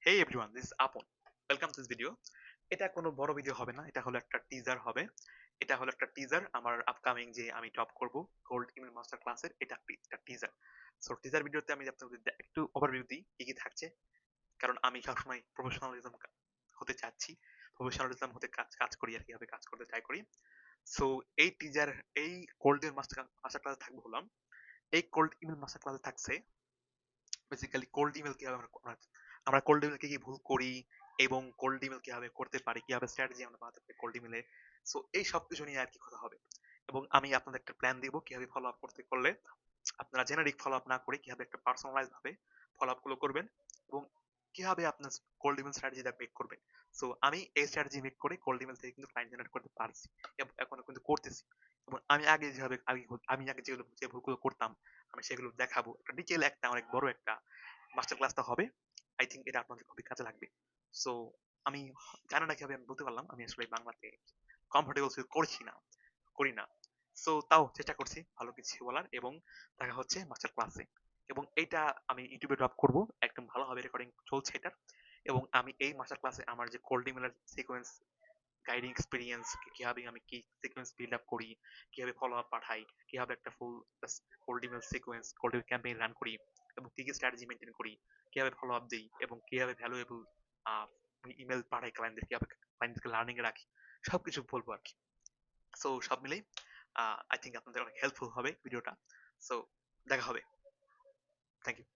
Hey everyone, this is Apon. Welcome to this video. এটা কোনো বড় ভিডিও হবে না, এটা হলো একটা টিজার হবে। এটা হলো একটা টিজার আমার আপকামিং যে আমি টপ করব গোল্ড ইমেল মাস্টার ক্লাসের, এটা একটা টিজার। সো টিজার ভিডিওতে আমি আপনাদের একটু ওভারভিউ দিই কি কি থাকছে, কারণ আমি সবসময় প্রফেশনালিজম হতে চাচ্ছি, প্রফেশনালিজম হতে কাজ কাজ করি আর কিভাবে কাজ করতে ট্রাই করি। সো এই টিজার, এই গোল্ড ইমেল মাস্টার মাস্টার ক্লাসে থাকবো হলাম, এই কোল্ড ইমেল মাস্টার ক্লাসে থাকছে বেসিক্যালি কোল্ড ইমেল কিভাবে আমরা কোল্ড ইমেল কি কি ভুল করি এবং কোল্ড ইমেল কিভাবে করতে পারি, কিভাবে স্ট্র্যাটেজি আমরা বানাতে পারি কোল্ড ইমেলে। সো এই সব কিছু নিয়ে আর কি কথা হবে, এবং আমি আপনাদের একটা প্ল্যান দিব কিভাবে ফলো আপ করতে করলে আপনারা জেনারিক ফলো আপ না করে কিভাবে একটা পার্সোনালাইজ ভাবে ফলো আপ গুলো করবেন, এবং কিভাবে আপনার কোল্ড ইমেল স্ট্র্যাটেজিটা মেক করবেন। সো আমি এই স্ট্র্যাটেজি মেক করে কোল্ড ইমেল থেকে কিন্তু ক্লায়েন্ট জেনারেট করতে পারছি এবং এখনো কিন্তু করতেছি। এবং আমি আগে যেভাবে আমি আগে যেগুলো যে ভুলগুলো করতাম আমি সেগুলো দেখাবো, একটা ডিটেল একটা অনেক বড় একটা মাস্টার ক্লাসটা হবে। আই থিঙ্ক এটা আপনাদের খুবই কাজে লাগবে। সো আমি জানি না কিভাবে আমি বলতে পারলাম, আমি আসলে বাংলাতে কমফোর্টেবল ফিল করছি না, করি না। সো তাও চেষ্টা করছি ভালো কিছু বলার, এবং দেখা হচ্ছে মাস্টার ক্লাসে। এবং এইটা আমি ইউটিউবে ড্রপ করব, একদম ভালোভাবে রেকর্ডিং চলছে এটার। এবং আমি এই মাস্টার ক্লাসে আমার যে কোল্ড ইমেলের সিকোয়েন্স গাইডিং এক্সপিরিয়েন্স, কিভাবে আমি কি সিকোয়েন্স বিল্ড আপ করি, কিভাবে ফলো আপ পাঠাই, কিভাবে একটা full cold email sequence cold email campaign run করি, এবং কি কি স্ট্র্যাটেজি মেনটেন করি, কিভাবে ফলো আপ দিই, এবং কিভাবে ভ্যালুয়েবল ইমেল পাঠাই ক্লায়েন্টদের, কিভাবে ক্লায়েন্টদেরকে লার্নিং এ রাখি, সবকিছু বলবো আর কি। সো সব মিলেই আই থিঙ্ক আপনাদের অনেক হেল্পফুল হবে ভিডিওটা। সো দেখা হবে। Thank you.